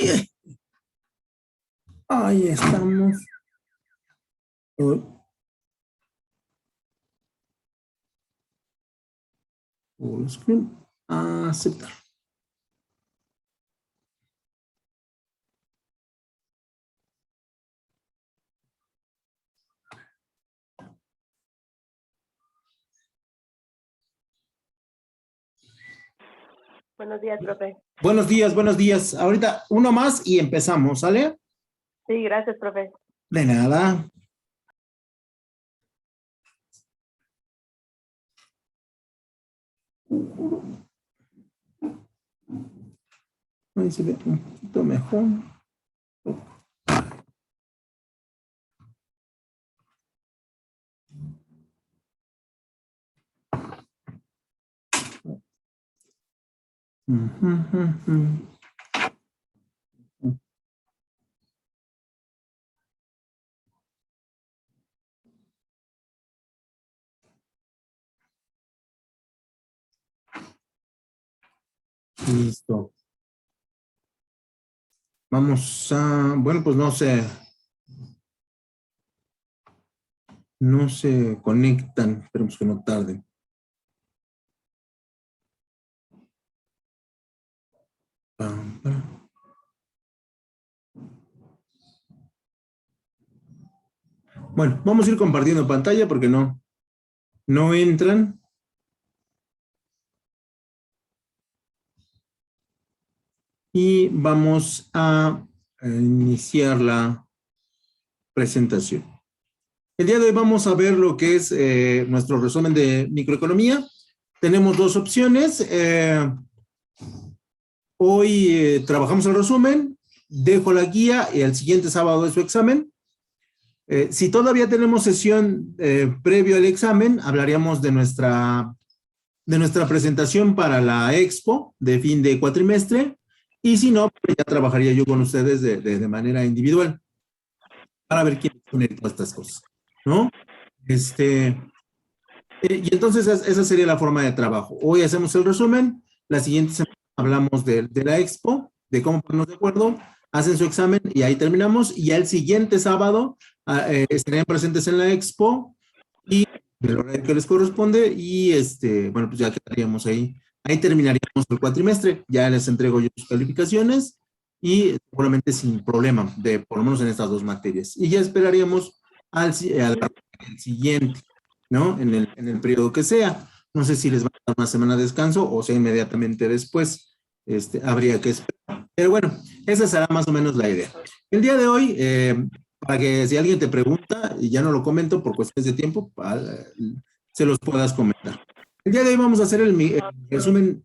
ay. Ahí estamos. Full screen. Aceptar. Buenos días, profe. Buenos días, buenos días. Ahorita uno más y empezamos, ¿sale? Sí, gracias, profe. De nada. Ahí se ve un poquito mejor. Listo. Vamos a, bueno, pues no se conectan, esperemos que no tarden. Bueno, vamos a ir compartiendo pantalla porque no entran. Y vamos a iniciar la presentación. El día de hoy vamos a ver lo que es nuestro resumen de microeconomía. Tenemos dos opciones. Hoy trabajamos el resumen, dejo la guía y el siguiente sábado es su examen. Si todavía tenemos sesión previo al examen, hablaríamos de nuestra presentación para la expo de fin de cuatrimestre. Y si no, pues ya trabajaría yo con ustedes de manera individual para ver quién pone todas estas cosas, ¿no? Y entonces esa sería la forma de trabajo. Hoy hacemos el resumen, la siguiente semana hablamos de la expo, de cómo ponernos de acuerdo, hacen su examen y ahí terminamos. Y ya el siguiente sábado estarían presentes en la expo y el horario que les corresponde y bueno, pues ya quedaríamos ahí. Ahí terminaríamos el cuatrimestre, ya les entrego yo sus calificaciones y seguramente sin problema, por lo menos en estas dos materias. Y ya esperaríamos al siguiente, ¿no? En el periodo que sea. No sé si les va a dar una semana de descanso o sea inmediatamente después. Habría que esperar. Pero bueno, esa será más o menos la idea. El día de hoy, para que si alguien te pregunta, y ya no lo comento por cuestiones de tiempo, se los puedas comentar. El día de hoy vamos a hacer el resumen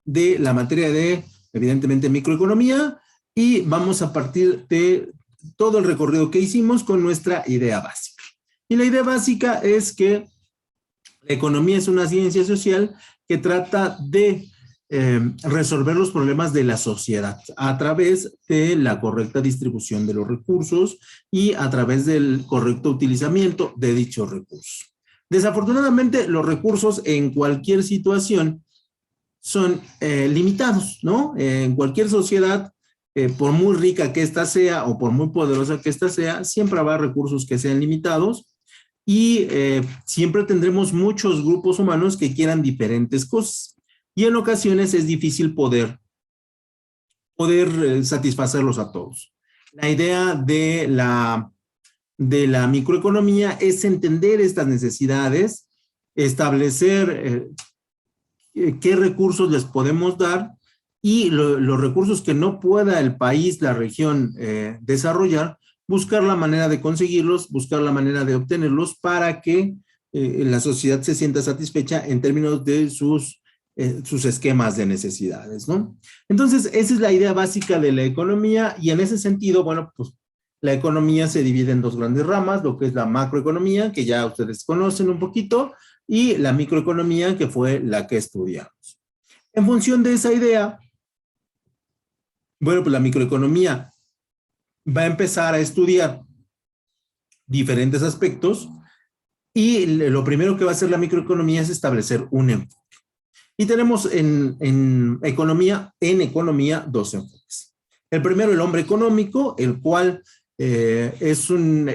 de la materia de, evidentemente, microeconomía y vamos a partir de todo el recorrido que hicimos con nuestra idea básica. Y la idea básica es que la economía es una ciencia social que trata de resolver los problemas de la sociedad a través de la correcta distribución de los recursos y a través del correcto utilizamiento de dichos recursos. Desafortunadamente, los recursos en cualquier situación son limitados, ¿no? En cualquier sociedad, por muy rica que ésta sea o por muy poderosa que ésta sea, siempre habrá recursos que sean limitados y siempre tendremos muchos grupos humanos que quieran diferentes cosas. Y en ocasiones es difícil poder satisfacerlos a todos. La idea de la microeconomía es entender estas necesidades, establecer qué recursos les podemos dar y los recursos que no pueda el país, la región desarrollar, buscar la manera de conseguirlos, buscar la manera de obtenerlos para que la sociedad se sienta satisfecha en términos de sus esquemas de necesidades, ¿no? Entonces, esa es la idea básica de la economía y en ese sentido, bueno, pues la economía se divide en dos grandes ramas, lo que es la macroeconomía, que ya ustedes conocen un poquito, y la microeconomía, que fue la que estudiamos. En función de esa idea, bueno, pues la microeconomía va a empezar a estudiar diferentes aspectos y lo primero que va a hacer la microeconomía es establecer un enfoque. Y tenemos en economía dos enfoques. El primero, el hombre económico, el cual es un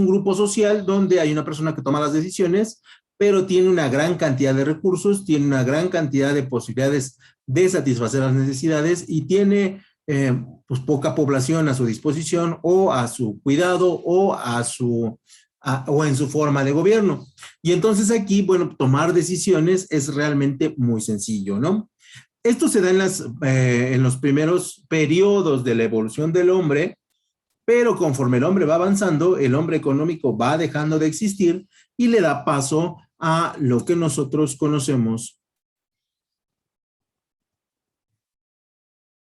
grupo social donde hay una persona que toma las decisiones, pero tiene una gran cantidad de recursos, tiene una gran cantidad de posibilidades de satisfacer las necesidades y tiene pues poca población a su disposición o a su cuidado o o en su forma de gobierno. Y entonces aquí, bueno, tomar decisiones es realmente muy sencillo, ¿no? Esto se da en los primeros periodos de la evolución del hombre, pero conforme el hombre va avanzando, el hombre económico va dejando de existir y le da paso a lo que nosotros conocemos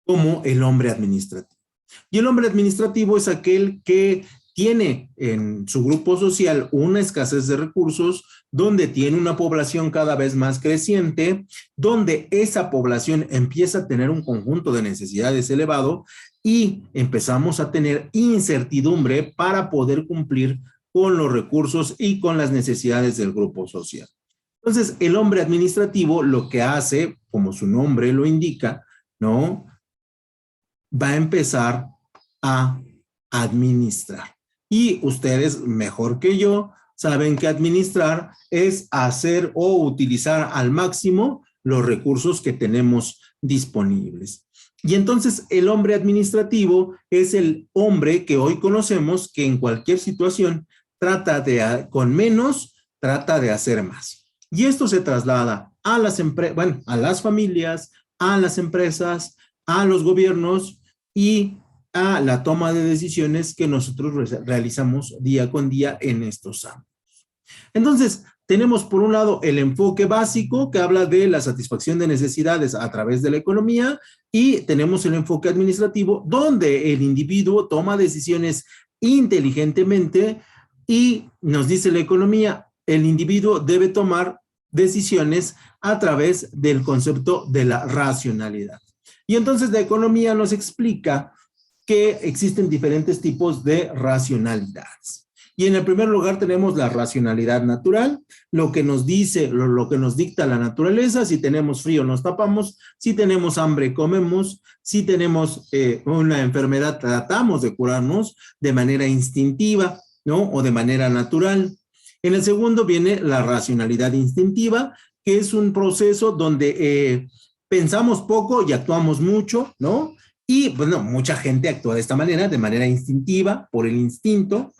como el hombre administrativo. Y el hombre administrativo es aquel que tiene en su grupo social una escasez de recursos, donde tiene una población cada vez más creciente, donde esa población empieza a tener un conjunto de necesidades elevado y empezamos a tener incertidumbre para poder cumplir con los recursos y con las necesidades del grupo social. Entonces, el hombre administrativo lo que hace, como su nombre lo indica, ¿no? Va a empezar a administrar. Y ustedes, mejor que yo, saben que administrar es hacer o utilizar al máximo los recursos que tenemos disponibles. Y entonces el hombre administrativo es el hombre que hoy conocemos que en cualquier situación trata de, con menos, trata de hacer más. Y esto se traslada a a las familias, a las empresas, a los gobiernos y a la toma de decisiones que nosotros realizamos día con día en estos ámbitos. Entonces, tenemos por un lado el enfoque básico que habla de la satisfacción de necesidades a través de la economía y tenemos el enfoque administrativo donde el individuo toma decisiones inteligentemente y nos dice la economía, el individuo debe tomar decisiones a través del concepto de la racionalidad. Y entonces la economía nos explica que existen diferentes tipos de racionalidades. Y en el primer lugar tenemos la racionalidad natural, lo que nos dice, lo que nos dicta la naturaleza, si tenemos frío nos tapamos, si tenemos hambre comemos, si tenemos una enfermedad tratamos de curarnos de manera instintiva, ¿no? O de manera natural. En el segundo viene la racionalidad instintiva, que es un proceso donde pensamos poco y actuamos mucho, ¿no? Y, bueno, mucha gente actúa de esta manera, de manera instintiva, por el instinto,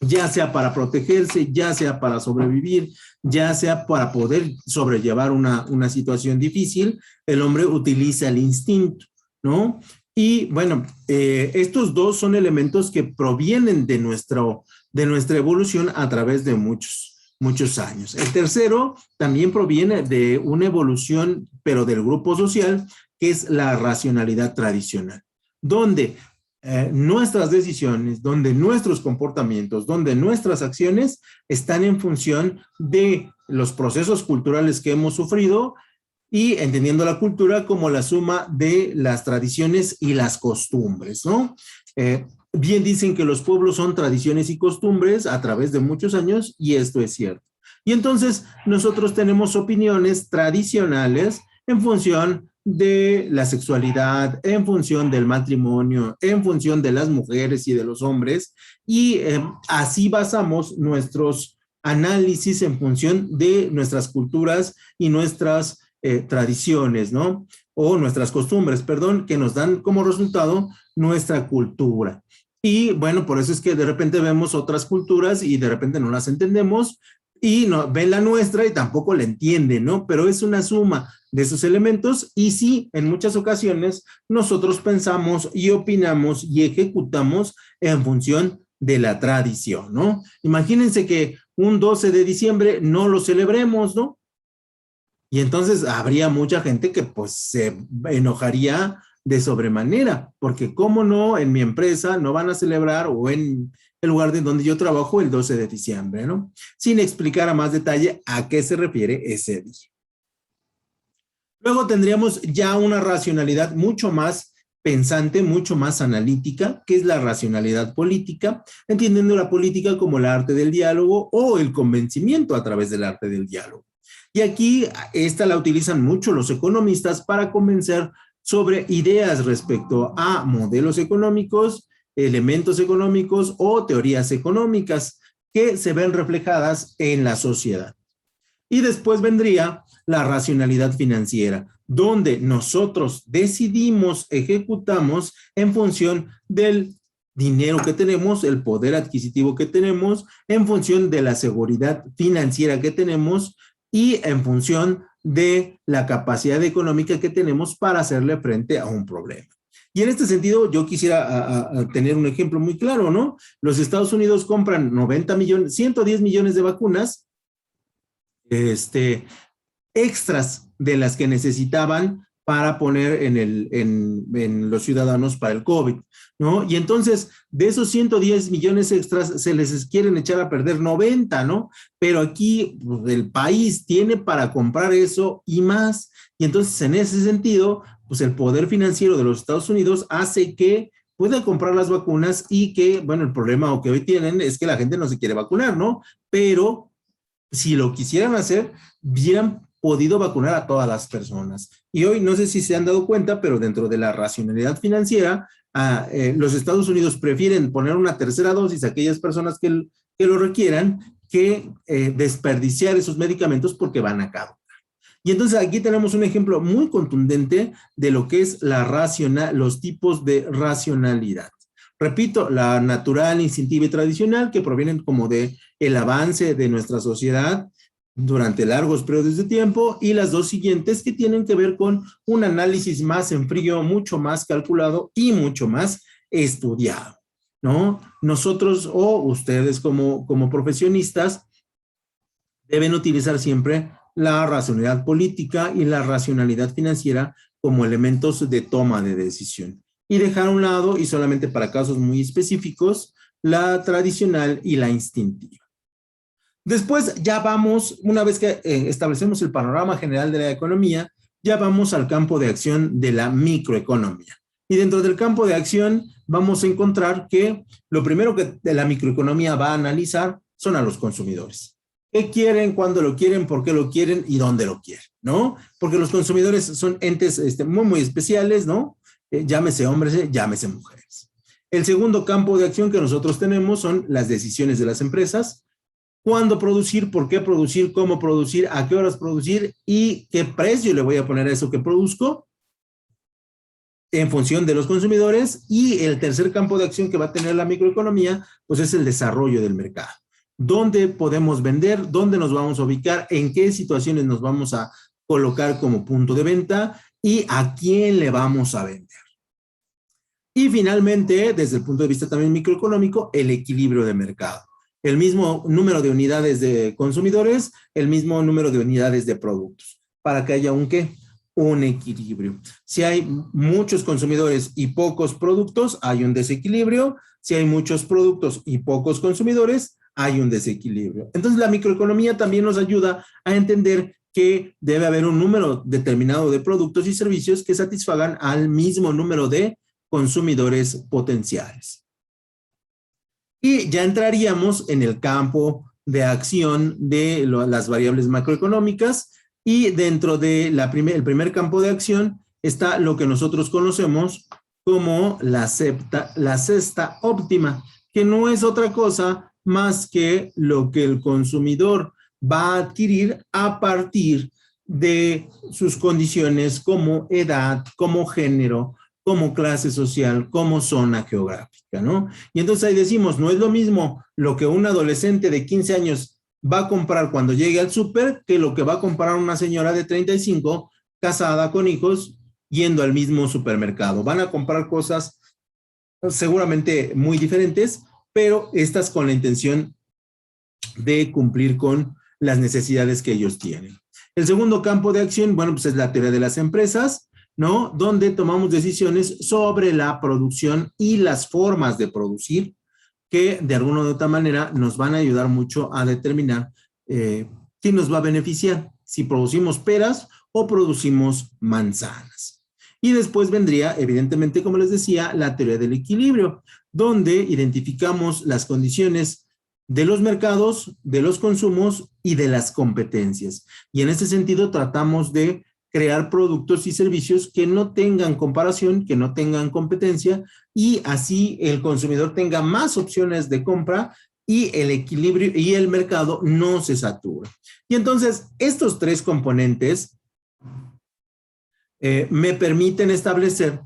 ya sea para protegerse, ya sea para sobrevivir, ya sea para poder sobrellevar una situación difícil, el hombre utiliza el instinto, ¿no? Y, bueno, estos dos son elementos que provienen de nuestra evolución a través de muchos años. El tercero también proviene de una evolución, pero del grupo social, que es la racionalidad tradicional, donde nuestras decisiones, donde nuestros comportamientos, donde nuestras acciones están en función de los procesos culturales que hemos sufrido y entendiendo la cultura como la suma de las tradiciones y las costumbres, ¿no? Bien dicen que los pueblos son tradiciones y costumbres a través de muchos años y esto es cierto. Y entonces nosotros tenemos opiniones tradicionales en función de la sexualidad, en función del matrimonio, en función de las mujeres y de los hombres y así basamos nuestros análisis en función de nuestras culturas y nuestras tradiciones, ¿no? O nuestras costumbres, perdón, que nos dan como resultado nuestra cultura. Y bueno, por eso es que de repente vemos otras culturas y de repente no las entendemos y no, ven la nuestra y tampoco la entienden, ¿no? Pero es una suma de esos elementos y sí, en muchas ocasiones nosotros pensamos y opinamos y ejecutamos en función de la tradición, ¿no? Imagínense que un 12 de diciembre no lo celebremos, ¿no? Y entonces habría mucha gente que pues se enojaría de sobremanera, porque cómo no, en mi empresa no van a celebrar o en el lugar de donde yo trabajo el 12 de diciembre, ¿no? Sin explicar a más detalle a qué se refiere ese día. Luego tendríamos ya una racionalidad mucho más pensante, mucho más analítica, que es la racionalidad política, entendiendo la política como el arte del diálogo o el convencimiento a través del arte del diálogo. Y aquí esta la utilizan mucho los economistas para convencer sobre ideas respecto a modelos económicos, elementos económicos o teorías económicas que se ven reflejadas en la sociedad. Y después vendría la racionalidad financiera, donde nosotros decidimos, ejecutamos en función del dinero que tenemos, el poder adquisitivo que tenemos, en función de la seguridad financiera que tenemos y en función de la capacidad económica que tenemos para hacerle frente a un problema. Y en este sentido, yo quisiera tener un ejemplo muy claro, ¿no? Los Estados Unidos compran 90 millones, 110 millones de vacunas, extras de las que necesitaban para poner en los ciudadanos para el COVID, ¿no? Y entonces, de esos 110 millones extras, se les quieren echar a perder 90, ¿no? Pero aquí pues, el país tiene para comprar eso y más. Y entonces, en ese sentido, pues el poder financiero de los Estados Unidos hace que pueda comprar las vacunas y que, bueno, el problema que hoy tienen es que la gente no se quiere vacunar, ¿no? Pero si lo quisieran hacer, hubieran podido vacunar a todas las personas. Y hoy, no sé si se han dado cuenta, pero dentro de la racionalidad financiera, los Estados Unidos prefieren poner una tercera dosis a aquellas personas que lo requieran que desperdiciar esos medicamentos porque van a caducar. Y entonces aquí tenemos un ejemplo muy contundente de lo que es los tipos de racionalidad. Repito, la natural, instintiva y tradicional, que provienen como de el avance de nuestra sociedad durante largos periodos de tiempo, y las dos siguientes que tienen que ver con un análisis más en frío, mucho más calculado y mucho más estudiado, ¿no? Nosotros o ustedes como profesionistas deben utilizar siempre la racionalidad política y la racionalidad financiera como elementos de toma de decisión y dejar a un lado, y solamente para casos muy específicos, la tradicional y la instintiva. Después ya vamos, una vez que establecemos el panorama general de la economía, ya vamos al campo de acción de la microeconomía. Y dentro del campo de acción vamos a encontrar que lo primero que la microeconomía va a analizar son a los consumidores. ¿Qué quieren, cuándo lo quieren, por qué lo quieren y dónde lo quieren? ¿No? Porque los consumidores son entes muy, muy especiales, ¿no? Llámese hombres, llámese mujeres. El segundo campo de acción que nosotros tenemos son las decisiones de las empresas. Cuándo producir, por qué producir, cómo producir, a qué horas producir y qué precio le voy a poner a eso que produzco en función de los consumidores. Y el tercer campo de acción que va a tener la microeconomía, pues es el desarrollo del mercado. ¿Dónde podemos vender? ¿Dónde nos vamos a ubicar? ¿En qué situaciones nos vamos a colocar como punto de venta? ¿Y a quién le vamos a vender? Y finalmente, desde el punto de vista también microeconómico, el equilibrio de mercado. El mismo número de unidades de consumidores, el mismo número de unidades de productos, para que haya un equilibrio. Si hay muchos consumidores y pocos productos, hay un desequilibrio. Si hay muchos productos y pocos consumidores, hay un desequilibrio. Entonces, la microeconomía también nos ayuda a entender que debe haber un número determinado de productos y servicios que satisfagan al mismo número de consumidores potenciales. Y ya entraríamos en el campo de acción de las variables macroeconómicas, y dentro de el primer campo de acción está lo que nosotros conocemos como la cesta óptima, que no es otra cosa más que lo que el consumidor va a adquirir a partir de sus condiciones como edad, como género, como clase social, como zona geográfica, ¿no? Y entonces ahí decimos, no es lo mismo lo que un adolescente de 15 años va a comprar cuando llegue al súper que lo que va a comprar una señora de 35, casada con hijos, yendo al mismo supermercado. Van a comprar cosas seguramente muy diferentes, pero estas con la intención de cumplir con las necesidades que ellos tienen. El segundo campo de acción, bueno, pues es la teoría de las empresas, ¿no? Donde tomamos decisiones sobre la producción y las formas de producir que de alguna u otra manera nos van a ayudar mucho a determinar quién nos va a beneficiar, si producimos peras o producimos manzanas. Y después vendría, evidentemente, como les decía, la teoría del equilibrio, donde identificamos las condiciones de los mercados, de los consumos y de las competencias. Y en este sentido tratamos de crear productos y servicios que no tengan comparación, que no tengan competencia, y así el consumidor tenga más opciones de compra y el equilibrio y el mercado no se satura. Y entonces estos tres componentes me permiten establecer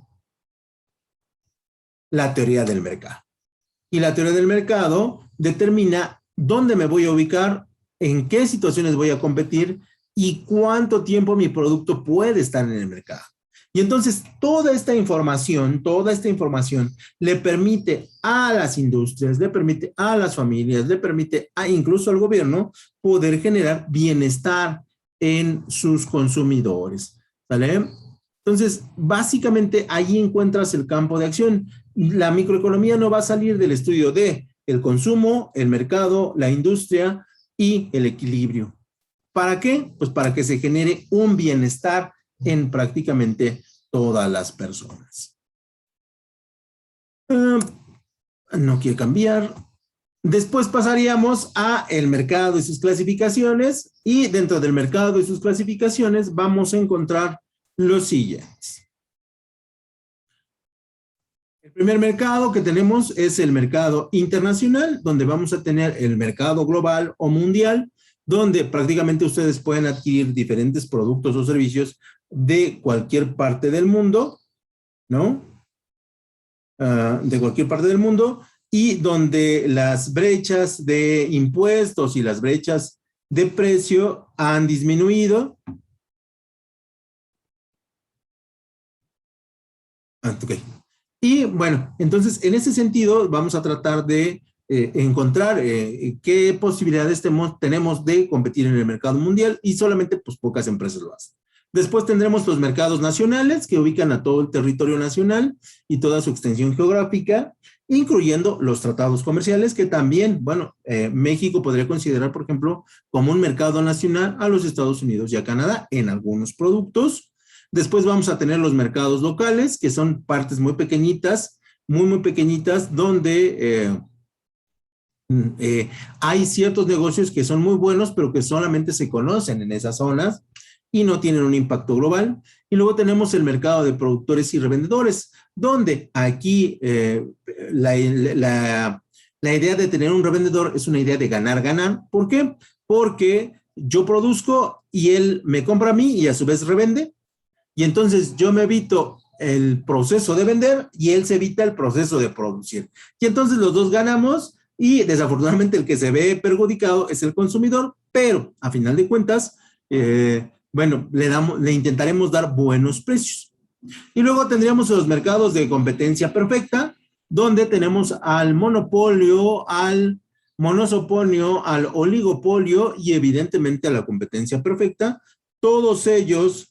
la teoría del mercado. Y la teoría del mercado determina dónde me voy a ubicar, en qué situaciones voy a competir y cuánto tiempo mi producto puede estar en el mercado. Y entonces toda esta información le permite a las industrias, le permite a las familias, le permite incluso al gobierno poder generar bienestar en sus consumidores. ¿Vale? Entonces, básicamente ahí encuentras el campo de acción. La microeconomía no va a salir del estudio de el consumo, el mercado, la industria y el equilibrio. ¿Para qué? Pues para que se genere un bienestar en prácticamente todas las personas. No quiere cambiar. Después pasaríamos a el mercado y sus clasificaciones, y dentro del mercado y sus clasificaciones vamos a encontrar los siguientes. El primer mercado que tenemos es el mercado internacional, donde vamos a tener el mercado global o mundial, donde prácticamente ustedes pueden adquirir diferentes productos o servicios de cualquier parte del mundo, ¿no? De cualquier parte del mundo, y donde las brechas de impuestos y las brechas de precio han disminuido. Ok. Y bueno, entonces en ese sentido vamos a tratar de encontrar qué posibilidades tenemos de competir en el mercado mundial, y solamente pues pocas empresas lo hacen. Después tendremos los mercados nacionales que ubican a todo el territorio nacional y toda su extensión geográfica, incluyendo los tratados comerciales que también, bueno, México podría considerar, por ejemplo, como un mercado nacional a los Estados Unidos y a Canadá en algunos productos. Después vamos a tener los mercados locales, que son partes muy pequeñitas, muy pequeñitas, donde hay ciertos negocios que son muy buenos, pero que solamente se conocen en esas zonas y no tienen un impacto global. Y luego tenemos el mercado de productores y revendedores, donde aquí la idea de tener un revendedor es una idea de ganar. ¿Por qué? Porque yo produzco y él me compra a mí y a su vez revende. Y entonces yo me evito el proceso de vender y él se evita el proceso de producir. Y entonces los dos ganamos, y desafortunadamente el que se ve perjudicado es el consumidor, pero a final de cuentas, bueno, le intentaremos dar buenos precios. Y luego tendríamos los mercados de competencia perfecta, donde tenemos al monopolio, al monosoponio, al oligopolio y evidentemente a la competencia perfecta. Todos ellos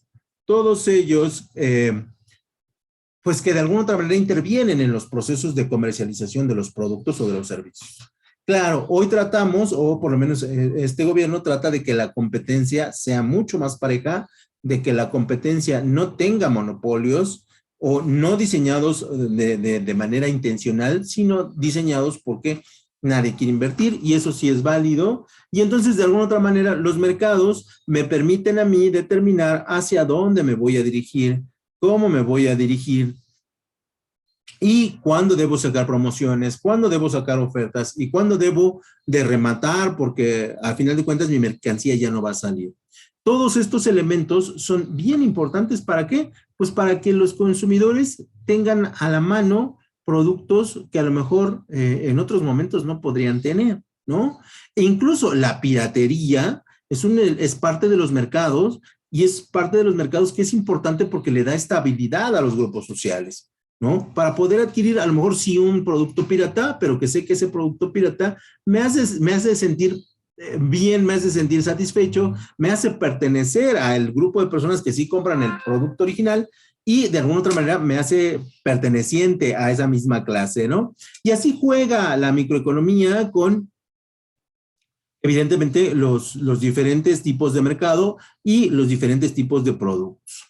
pues que de alguna otra manera intervienen en los procesos de comercialización de los productos o de los servicios. Claro, hoy tratamos, o por lo menos este gobierno trata de que la competencia sea mucho más pareja, de que la competencia no tenga monopolios o no diseñados de manera intencional, sino diseñados porque nadie quiere invertir, y eso sí es válido. Y entonces, de alguna otra manera, los mercados me permiten a mí determinar hacia dónde me voy a dirigir, cómo me voy a dirigir, y cuándo debo sacar promociones, cuándo debo sacar ofertas y cuándo debo de rematar, porque al final de cuentas mi mercancía ya no va a salir. Todos estos elementos son bien importantes. ¿Para qué? Pues para que los consumidores tengan a la mano productos que a lo mejor en otros momentos no podrían tener, ¿no? E incluso la piratería es parte de los mercados, y es parte de los mercados que es importante porque le da estabilidad a los grupos sociales, ¿no? Para poder adquirir a lo mejor sí un producto pirata, pero que sé que ese producto pirata me hace sentir bien, me hace sentir satisfecho, me hace pertenecer al grupo de personas que sí compran el producto original, y de alguna otra manera me hace perteneciente a esa misma clase, ¿no? Y así juega la microeconomía con, evidentemente, los diferentes tipos de mercado y los diferentes tipos de productos.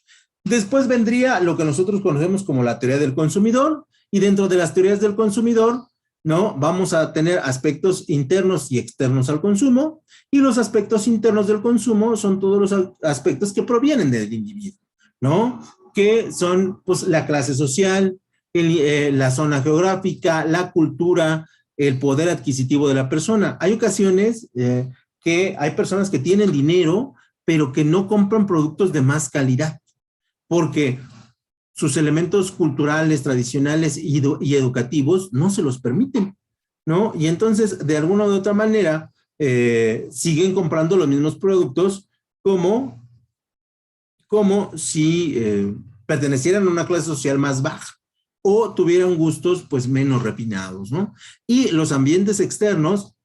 Después vendría lo que nosotros conocemos como la teoría del consumidor, y dentro de las teorías del consumidor ¿no? Vamos a tener aspectos internos y externos al consumo, y los aspectos internos del consumo son todos los aspectos que provienen del individuo, ¿no? Que son, pues, la clase social, la zona geográfica, la cultura, el poder adquisitivo de la persona. Hay ocasiones que hay personas que tienen dinero, pero que no compran productos de más calidad, porque sus elementos culturales, tradicionales y educativos no se los permiten, ¿no? Y entonces, de alguna u otra manera, siguen comprando los mismos productos como si pertenecieran a una clase social más baja o tuvieran gustos pues menos refinados, ¿no? Y los ambientes externos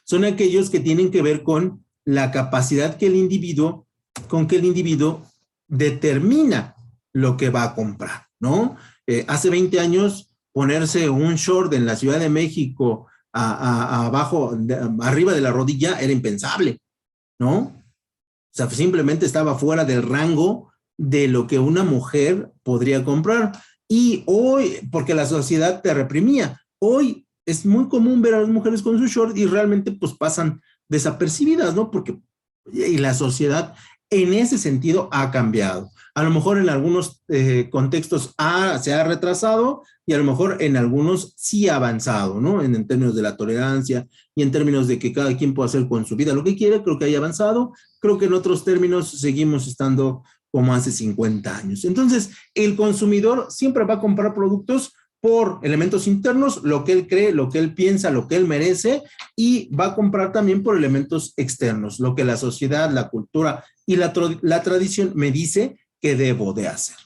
son aquellos que tienen que ver con la capacidad que el individuo determina lo que va a comprar, ¿no? Hace 20 años, ponerse un short en la Ciudad de México abajo, arriba de la rodilla, era impensable, ¿no? O sea, simplemente estaba fuera del rango de lo que una mujer podría comprar. Y hoy, porque la sociedad te reprimía, hoy es muy común ver a las mujeres con su short y realmente pues pasan desapercibidas, ¿no? Porque y la sociedad en ese sentido ha cambiado. A lo mejor en algunos contextos se ha retrasado y a lo mejor en algunos sí ha avanzado, ¿no? En términos de la tolerancia y en términos de que cada quien pueda hacer con su vida lo que quiere, creo que haya avanzado. Creo que en otros términos seguimos estando como hace 50 años. Entonces, el consumidor siempre va a comprar productos por elementos internos, lo que él cree, lo que él piensa, lo que él merece, y va a comprar también por elementos externos, lo que la sociedad, la cultura y la tradición me dice que debo de hacer.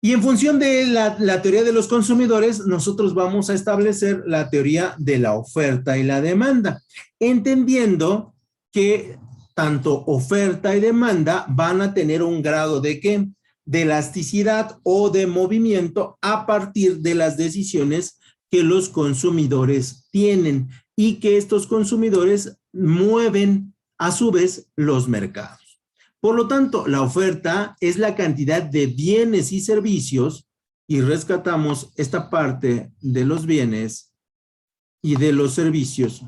Y en función de la teoría de los consumidores, nosotros vamos a establecer la teoría de la oferta y la demanda, entendiendo que tanto oferta y demanda van a tener un grado de ¿qué? De elasticidad o de movimiento a partir de las decisiones que los consumidores tienen y que estos consumidores mueven a su vez los mercados. Por lo tanto, la oferta es la cantidad de bienes y servicios, y rescatamos esta parte de los bienes y de los servicios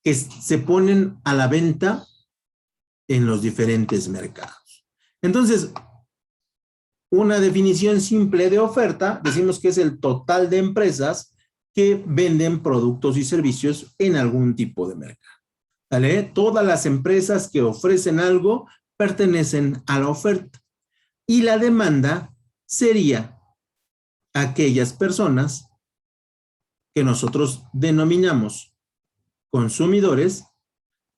que se ponen a la venta en los diferentes mercados. Entonces, una definición simple de oferta, decimos que es el total de empresas que venden productos y servicios en algún tipo de mercado. ¿Vale? Todas las empresas que ofrecen algo pertenecen a la oferta. Y la demanda sería aquellas personas que nosotros denominamos consumidores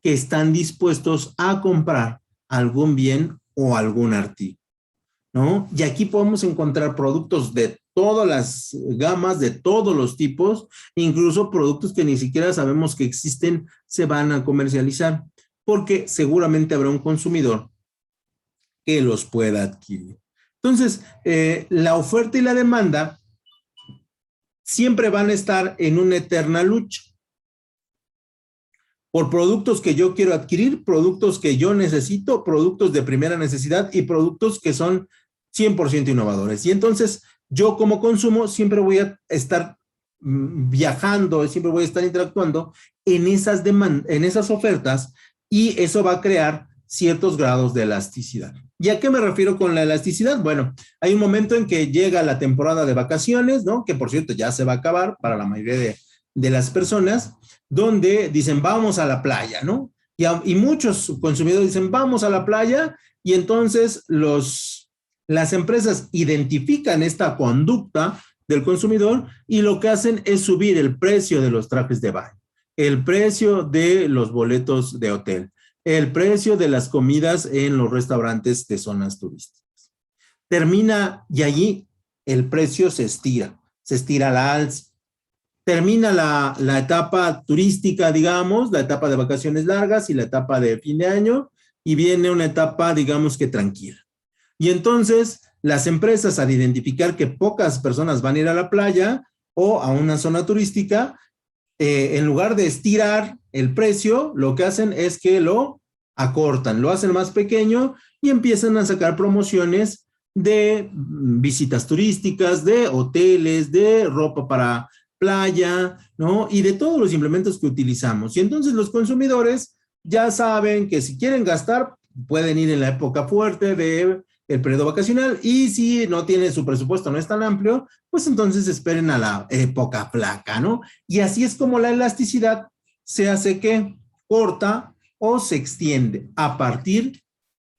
que están dispuestos a comprar algún bien o algún artículo, ¿no? Y aquí podemos encontrar productos de todas las gamas, de todos los tipos, incluso productos que ni siquiera sabemos que existen, se van a comercializar, porque seguramente habrá un consumidor que los pueda adquirir. Entonces, la oferta y la demanda siempre van a estar en una eterna lucha por productos que yo quiero adquirir, productos que yo necesito, productos de primera necesidad y productos que son 100% innovadores. Y entonces, yo como consumo siempre voy a estar viajando, siempre voy a estar interactuando en esas ofertas, y eso va a crear ciertos grados de elasticidad. ¿Y a qué me refiero con la elasticidad? Bueno, hay un momento en que llega la temporada de vacaciones, ¿no? Que por cierto ya se va a acabar para la mayoría de las personas, donde dicen vamos a la playa, ¿no? Y muchos consumidores dicen vamos a la playa, y entonces las empresas identifican esta conducta del consumidor y lo que hacen es subir el precio de los trajes de baño, el precio de los boletos de hotel, el precio de las comidas en los restaurantes de zonas turísticas. Termina y allí el precio se estira a la alza. Termina la etapa turística, digamos, la etapa de vacaciones largas y la etapa de fin de año, y viene una etapa, digamos que tranquila. Y entonces las empresas, al identificar que pocas personas van a ir a la playa o a una zona turística, en lugar de estirar el precio, lo que hacen es que lo acortan, lo hacen más pequeño y empiezan a sacar promociones de visitas turísticas, de hoteles, de ropa para playa, ¿no? Y de todos los implementos que utilizamos. Y entonces los consumidores ya saben que si quieren gastar, pueden ir en la época fuerte del periodo vacacional, y si no tienen su presupuesto, no es tan amplio, pues entonces esperen a la época flaca, ¿no? Y así es como la elasticidad se hace que corta o se extiende a partir,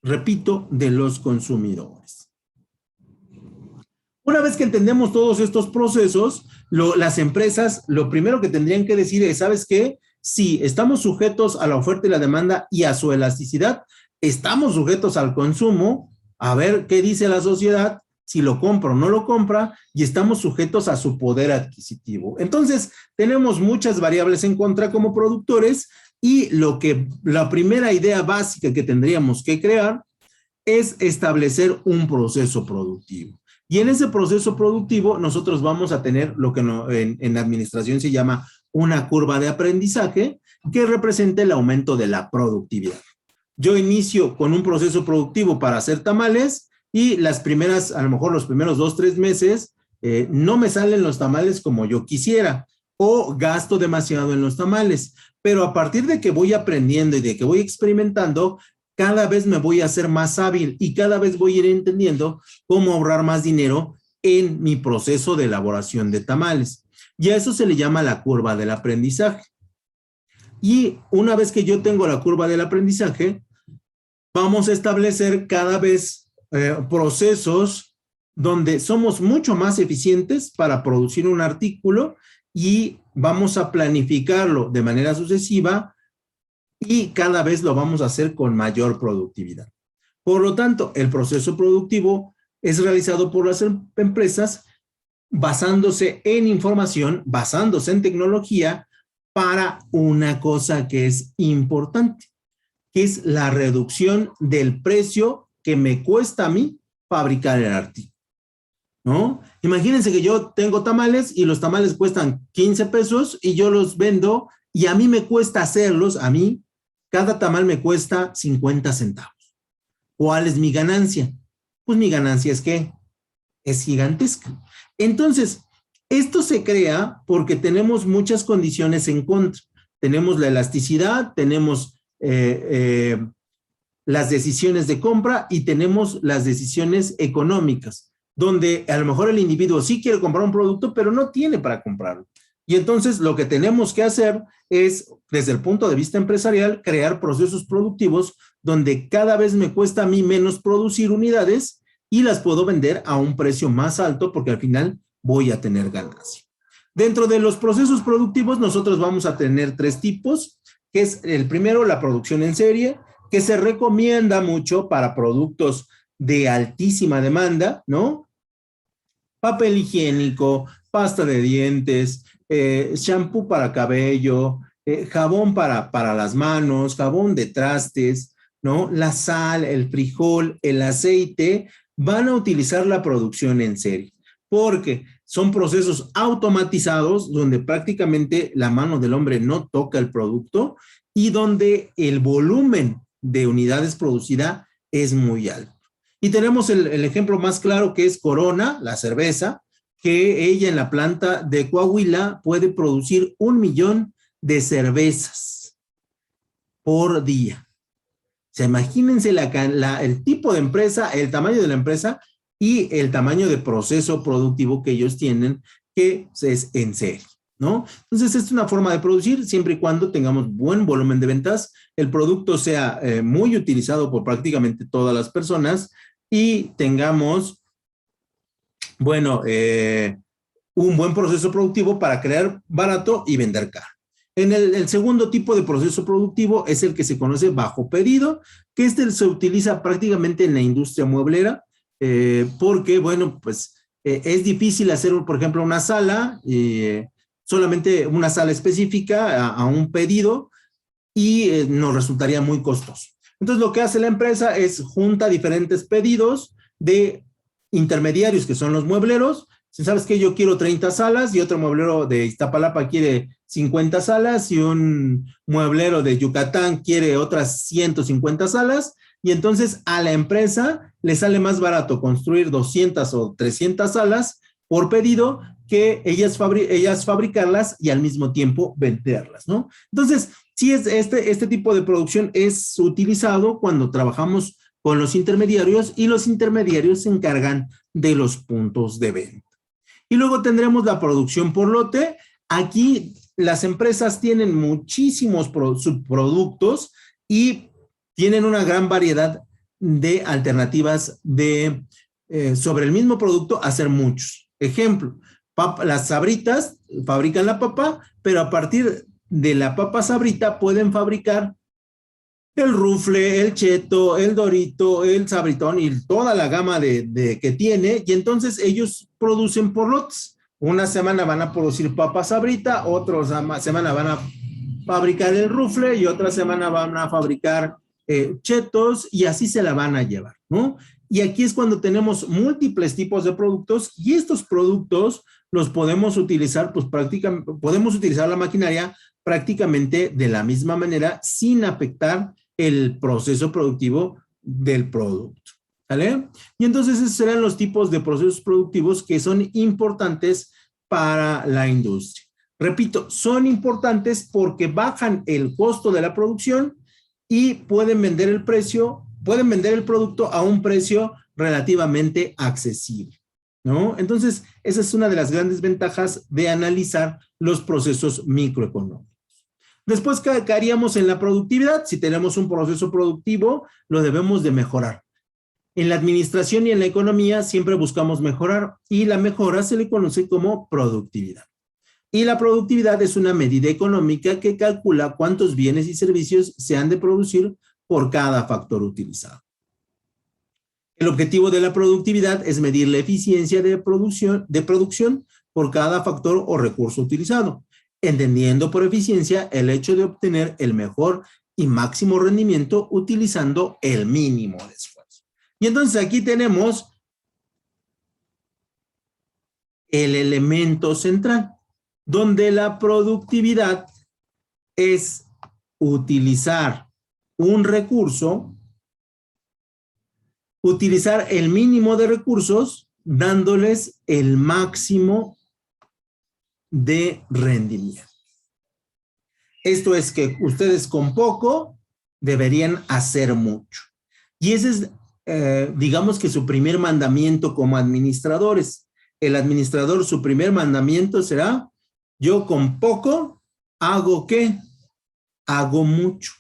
repito, de los consumidores. Una vez que entendemos todos estos procesos, las empresas lo primero que tendrían que decir es, ¿sabes qué? Si estamos sujetos a la oferta y la demanda y a su elasticidad, estamos sujetos al consumo, a ver qué dice la sociedad, si lo compra o no lo compra, y estamos sujetos a su poder adquisitivo. Entonces, tenemos muchas variables en contra como productores, y la primera idea básica que tendríamos que crear es establecer un proceso productivo. Y en ese proceso productivo nosotros vamos a tener lo que en administración se llama una curva de aprendizaje, que representa el aumento de la productividad. Yo inicio con un proceso productivo para hacer tamales y a lo mejor los primeros 2-3 meses, no me salen los tamales como yo quisiera o gasto demasiado en los tamales. Pero a partir de que voy aprendiendo y de que voy experimentando, cada vez me voy a hacer más hábil y cada vez voy a ir entendiendo cómo ahorrar más dinero en mi proceso de elaboración de tamales. Y a eso se le llama la curva del aprendizaje. Y una vez que yo tengo la curva del aprendizaje, vamos a establecer cada vez procesos donde somos mucho más eficientes para producir un artículo, y vamos a planificarlo de manera sucesiva y cada vez lo vamos a hacer con mayor productividad. Por lo tanto, el proceso productivo es realizado por las empresas basándose en información, basándose en tecnología, para una cosa que es importante, que es la reducción del precio que me cuesta a mí fabricar el artículo, ¿no? Imagínense que yo tengo tamales y los tamales cuestan 15 pesos y yo los vendo y a mí me cuesta hacerlos, cada tamal me cuesta 50 centavos. ¿Cuál es mi ganancia? Pues mi ganancia es gigantesca. Entonces, esto se crea porque tenemos muchas condiciones en contra. Tenemos la elasticidad, tenemos las decisiones de compra y tenemos las decisiones económicas, donde a lo mejor el individuo sí quiere comprar un producto, pero no tiene para comprarlo. Y entonces lo que tenemos que hacer es, desde el punto de vista empresarial, crear procesos productivos donde cada vez me cuesta a mí menos producir unidades y las puedo vender a un precio más alto, porque al final voy a tener ganancia. Dentro de los procesos productivos nosotros vamos a tener 3 tipos, que es el primero, la producción en serie, que se recomienda mucho para productos de altísima demanda, ¿no? Papel higiénico, pasta de dientes, shampoo para cabello, jabón para las manos, jabón de trastes, ¿no? La sal, el frijol, el aceite, van a utilizar la producción en serie, porque son procesos automatizados donde prácticamente la mano del hombre no toca el producto y donde el volumen de unidades producida es muy alto. Y tenemos el ejemplo más claro, que es Corona, la cerveza, que ella en la planta de Coahuila puede producir 1 millón de cervezas por día. O sea, imagínense el tipo de empresa, el tamaño de la empresa y el tamaño de proceso productivo que ellos tienen, que es en serie, ¿no? Entonces, es una forma de producir siempre y cuando tengamos buen volumen de ventas, el producto sea muy utilizado por prácticamente todas las personas y tengamos, bueno, un buen proceso productivo para crear barato y vender caro. En el segundo tipo de proceso productivo es el que se conoce bajo pedido, que se utiliza prácticamente en la industria mueblera, porque, bueno, pues es difícil hacer, por ejemplo, una sala, solamente una sala específica a un pedido, y nos resultaría muy costoso. Entonces, lo que hace la empresa es junta diferentes pedidos de intermediarios, que son los muebleros. Si sabes que yo quiero 30 salas y otro mueblero de Iztapalapa quiere 50 salas y un mueblero de Yucatán quiere otras 150 salas, y entonces a la empresa le sale más barato construir 200 o 300 salas por pedido que ellas fabricarlas y al mismo tiempo venderlas, ¿no? Entonces, sí, este tipo de producción es utilizado cuando trabajamos con los intermediarios, y los intermediarios se encargan de los puntos de venta. Y luego tendremos la producción por lote. Aquí las empresas tienen muchísimos subproductos y tienen una gran variedad de alternativas de sobre el mismo producto hacer muchos. Ejemplo, las Sabritas fabrican la papa, pero a partir de la papa Sabrita pueden fabricar el rufle, el cheto, el dorito, el sabritón y toda la gama que tiene, y entonces ellos producen por lotes. Una semana van a producir papa Sabrita, otra semana van a fabricar el rufle y otra semana van a fabricar chetos, y así se la van a llevar, ¿no? Y aquí es cuando tenemos múltiples tipos de productos, y estos productos los podemos utilizar, pues prácticamente, podemos utilizar la maquinaria prácticamente de la misma manera sin afectar el proceso productivo del producto, ¿vale? Y entonces esos serán los tipos de procesos productivos que son importantes para la industria. Repito, son importantes porque bajan el costo de la producción y pueden vender el producto a un precio relativamente accesible, ¿no? Entonces, esa es una de las grandes ventajas de analizar los procesos microeconómicos. Después, ¿qué haríamos en la productividad? Si tenemos un proceso productivo, lo debemos de mejorar. En la administración y en la economía siempre buscamos mejorar, y la mejora se le conoce como productividad. Y la productividad es una medida económica que calcula cuántos bienes y servicios se han de producir por cada factor utilizado. El objetivo de la productividad es medir la eficiencia de producción por cada factor o recurso utilizado, entendiendo por eficiencia el hecho de obtener el mejor y máximo rendimiento utilizando el mínimo de esfuerzo. Y entonces aquí tenemos el elemento central, donde la productividad es utilizar un recurso, utilizar el mínimo de recursos, dándoles el máximo de rendimiento. Esto es que ustedes con poco deberían hacer mucho. Y ese es, digamos que su primer mandamiento como administradores. El administrador, su primer mandamiento será: yo con poco hago ¿qué? Hago mucho.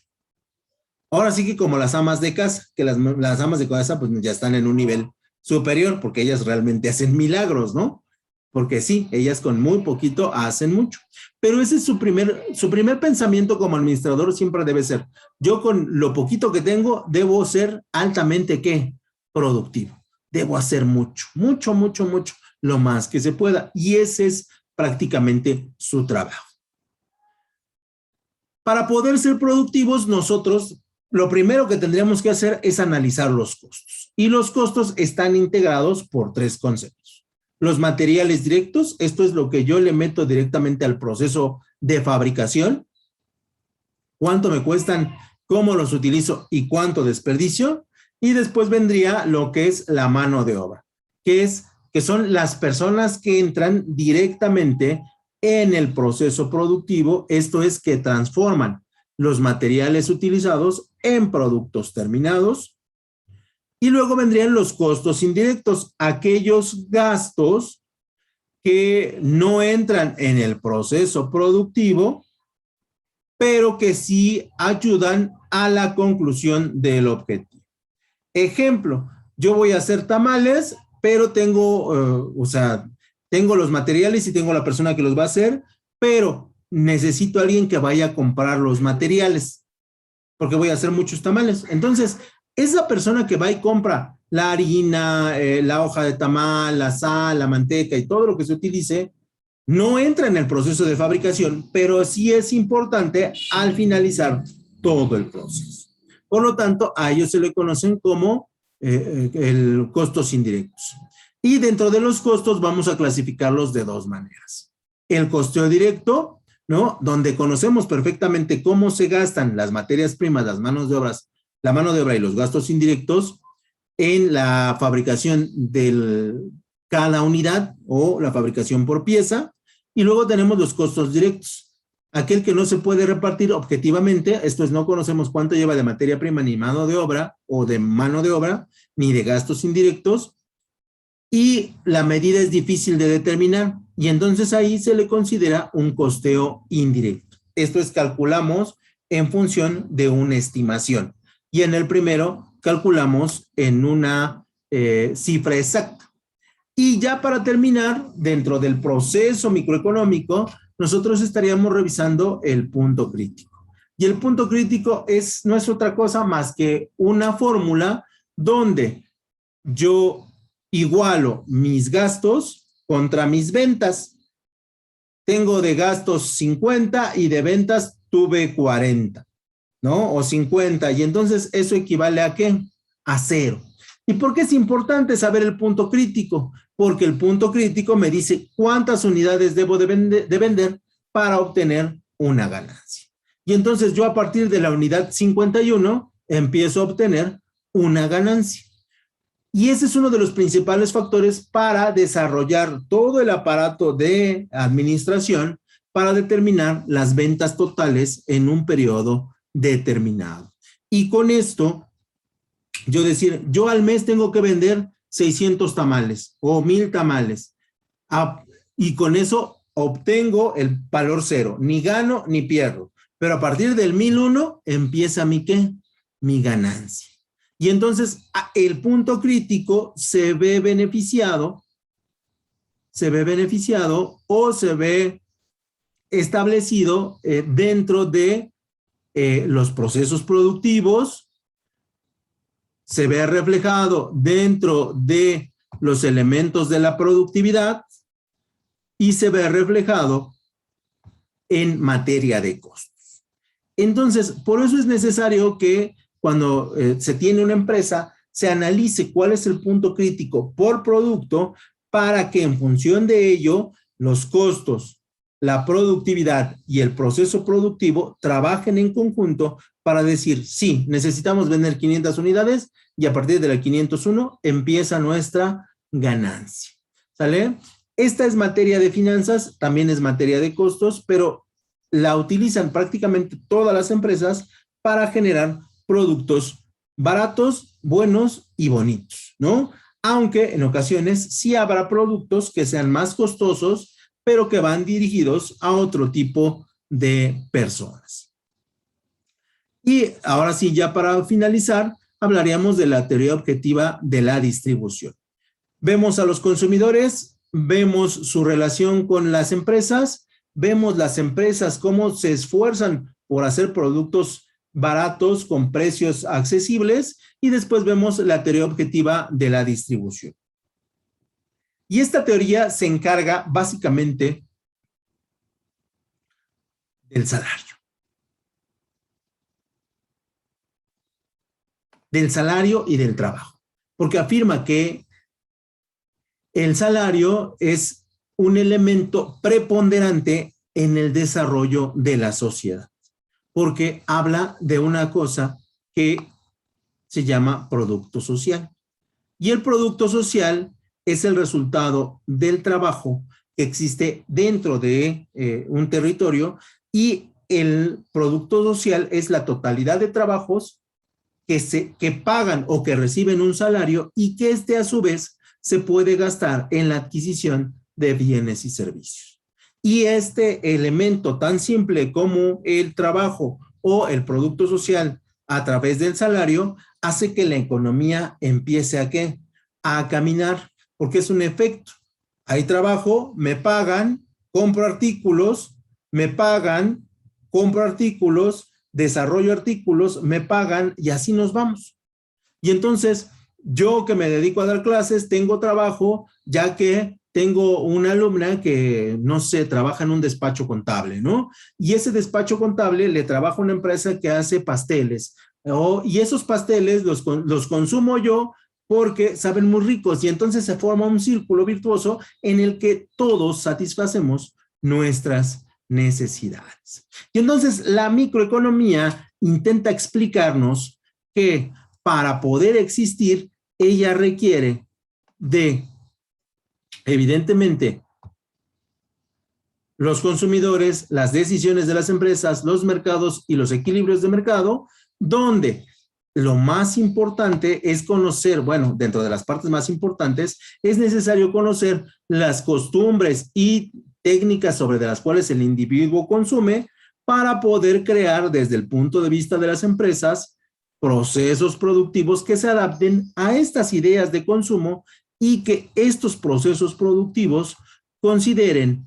Ahora sí que como las amas de casa, que las amas de casa pues ya están en un nivel superior, porque ellas realmente hacen milagros, ¿no? Porque sí, ellas con muy poquito hacen mucho. Pero ese es su primer pensamiento como administrador, siempre debe ser: yo con lo poquito que tengo debo ser altamente ¿qué? Productivo. Debo hacer mucho, mucho, mucho, mucho, lo más que se pueda. Y ese es prácticamente su trabajo. Para poder ser productivos, nosotros lo primero que tendríamos que hacer es analizar los costos. Y los costos están integrados por tres conceptos. Los materiales directos, esto es lo que yo le meto directamente al proceso de fabricación. ¿Cuánto me cuestan? ¿Cómo los utilizo? ¿Y cuánto desperdicio? Y después vendría lo que es la mano de obra, que son las personas que entran directamente en el proceso productivo, esto es, que transforman los materiales utilizados en productos terminados. Y luego vendrían los costos indirectos, aquellos gastos que no entran en el proceso productivo, pero que sí ayudan a la conclusión del objetivo. Ejemplo, yo voy a hacer tamales, pero tengo los materiales y tengo la persona que los va a hacer, pero necesito a alguien que vaya a comprar los materiales, porque voy a hacer muchos tamales. Entonces, esa persona que va y compra la harina, la hoja de tamal, la sal, la manteca y todo lo que se utilice, no entra en el proceso de fabricación, pero sí es importante al finalizar todo el proceso. Por lo tanto, a ellos se le conocen como costos indirectos. Y dentro de los costos vamos a clasificarlos de dos maneras. El costo directo, ¿no? Donde conocemos perfectamente cómo se gastan las materias primas, las manos de obras, la mano de obra y los gastos indirectos en la fabricación de cada unidad o la fabricación por pieza. Y luego tenemos los costos directos. Aquel que no se puede repartir objetivamente, esto es, no conocemos cuánto lleva de materia prima ni mano de obra o de mano de obra, ni de gastos indirectos, y la medida es difícil de determinar, y entonces ahí se le considera un costeo indirecto. Esto es, calculamos en función de una estimación, y en el primero calculamos en una cifra exacta. Y ya para terminar, dentro del proceso microeconómico, nosotros estaríamos revisando el punto crítico. Y el punto crítico no es otra cosa más que una fórmula donde yo igualo mis gastos contra mis ventas. Tengo de gastos 50 y de ventas tuve 40, ¿no? O 50. Y entonces eso equivale ¿a qué? A 0. ¿Y por qué es importante saber el punto crítico? Porque el punto crítico me dice cuántas unidades debo de vender para obtener una ganancia. Y entonces yo a partir de la unidad 51 empiezo a obtener una ganancia. Y ese es uno de los principales factores para desarrollar todo el aparato de administración para determinar las ventas totales en un periodo determinado. Y con esto, yo al mes tengo que vender 600 tamales o 1000 tamales. Y con eso obtengo el valor 0. Ni gano ni pierdo. Pero a partir del 1001 empieza ¿qué? Mi ganancia. Y entonces el punto crítico se ve beneficiado o se ve establecido dentro de los procesos productivos, se ve reflejado dentro de los elementos de la productividad y se ve reflejado en materia de costos. Entonces, por eso es necesario que cuando se tiene una empresa, se analice cuál es el punto crítico por producto para que en función de ello, los costos, la productividad y el proceso productivo trabajen en conjunto para decir, sí, necesitamos vender 500 unidades y a partir de la 501 empieza nuestra ganancia. ¿Sale? Esta es materia de finanzas, también es materia de costos, pero la utilizan prácticamente todas las empresas para generar productos baratos, buenos y bonitos, ¿no? Aunque en ocasiones sí habrá productos que sean más costosos, pero que van dirigidos a otro tipo de personas. Y ahora sí, ya para finalizar, hablaríamos de la teoría objetiva de la distribución. Vemos a los consumidores, vemos su relación con las empresas, vemos las empresas cómo se esfuerzan por hacer productos baratos con precios accesibles y después vemos la teoría objetiva de la distribución. Y esta teoría se encarga básicamente del salario. Del salario y del trabajo. Porque afirma que el salario es un elemento preponderante en el desarrollo de la sociedad. Porque habla de una cosa que se llama producto social. Y el producto social es el resultado del trabajo que existe dentro de un territorio y el producto social es la totalidad de trabajos que pagan o que reciben un salario y que a su vez se puede gastar en la adquisición de bienes y servicios. Y este elemento tan simple como el trabajo o el producto social a través del salario hace que la economía empiece ¿a qué? A caminar, porque es un efecto. Hay trabajo, me pagan, compro artículos, me pagan, compro artículos, desarrollo artículos, me pagan y así nos vamos. Y entonces, yo que me dedico a dar clases, tengo trabajo, ya que tengo una alumna que, no sé, trabaja en un despacho contable, ¿no? Y ese despacho contable le trabaja a una empresa que hace pasteles, ¿no? Y esos pasteles los consumo yo porque saben muy ricos y entonces se forma un círculo virtuoso en el que todos satisfacemos nuestras necesidades. Y entonces la microeconomía intenta explicarnos que para poder existir, ella requiere de, evidentemente, los consumidores, las decisiones de las empresas, los mercados y los equilibrios de mercado, donde lo más importante es conocer, bueno, dentro de las partes más importantes, es necesario conocer las costumbres y técnicas sobre de las cuales el individuo consume para poder crear desde el punto de vista de las empresas procesos productivos que se adapten a estas ideas de consumo y que estos procesos productivos consideren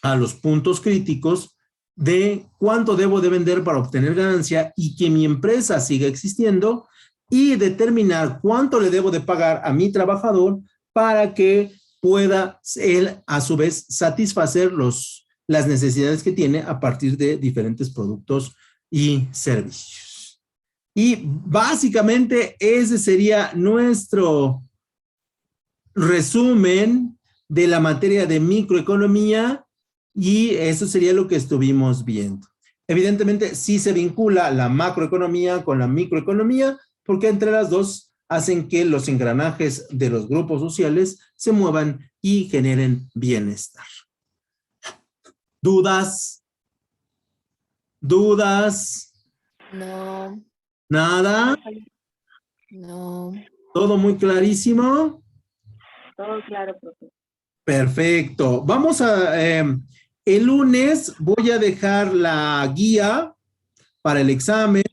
a los puntos críticos de cuánto debo de vender para obtener ganancia y que mi empresa siga existiendo y determinar cuánto le debo de pagar a mi trabajador para que pueda él a su vez satisfacer las necesidades que tiene a partir de diferentes productos y servicios. Y básicamente ese sería nuestro resumen de la materia de microeconomía. Y eso sería lo que estuvimos viendo. Evidentemente, sí se vincula la macroeconomía con la microeconomía, porque entre las dos hacen que los engranajes de los grupos sociales se muevan y generen bienestar. ¿Dudas? ¿Dudas? No, ¿Nada? no. ¿Todo muy clarísimo? Todo claro, profe. Perfecto. Vamos a... el lunes voy a dejar la guía para el examen.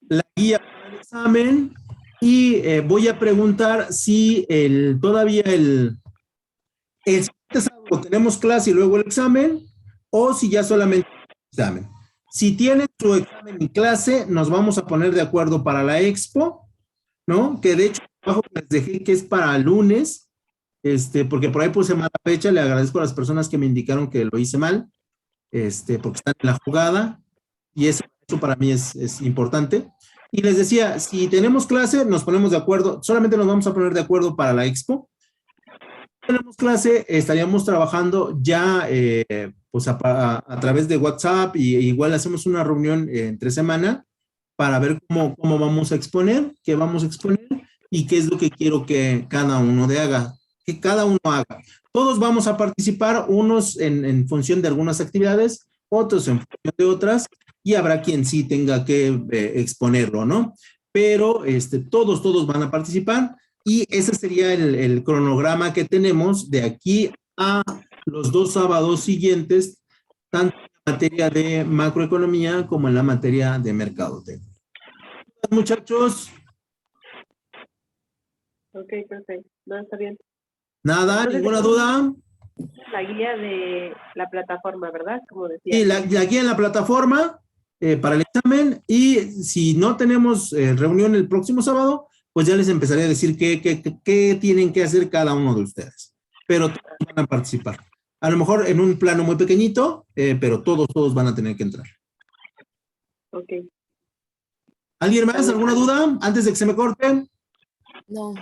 La guía para el examen y voy a preguntar si todavía el siguiente sábado tenemos clase y luego el examen o si ya solamente el examen. Si tienen su examen y clase, nos vamos a poner de acuerdo para la expo, ¿no? Que de hecho les dejé que es para lunes, porque por ahí puse mala fecha, le agradezco a las personas que me indicaron que lo hice mal, porque están en la jugada, y eso para mí es importante. Y les decía, si tenemos clase, nos ponemos de acuerdo, solamente nos vamos a poner de acuerdo para la expo. Si tenemos clase, estaríamos trabajando ya pues a través de WhatsApp y igual hacemos una reunión entre semana para ver cómo vamos a exponer, qué vamos a exponer y qué es lo que quiero que cada uno haga, que cada uno haga. Todos vamos a participar, unos en función de algunas actividades, otros en función de otras, y habrá quien sí tenga que exponerlo, ¿no? Pero todos van a participar y ese sería el cronograma que tenemos de aquí a los 2 sábados siguientes, tanto en la materia de macroeconomía como en la materia de mercadotecnia. Muchachos. Ok, profe. No, está bien. Nada, Entonces, ninguna duda. la guía de la plataforma, ¿verdad? Como decía. Sí, la guía en la plataforma para el examen y si no tenemos reunión el próximo sábado, pues ya les empezaré a decir qué tienen que hacer cada uno de ustedes. Pero todos van a participar. A lo mejor en un plano muy pequeñito, pero todos van a tener que entrar. Ok. ¿Alguien más? ¿Alguna duda antes de que se me corten? No.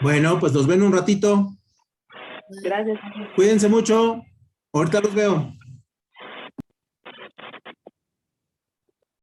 Bueno, pues los ven un ratito. Gracias. Cuídense mucho. Ahorita los veo.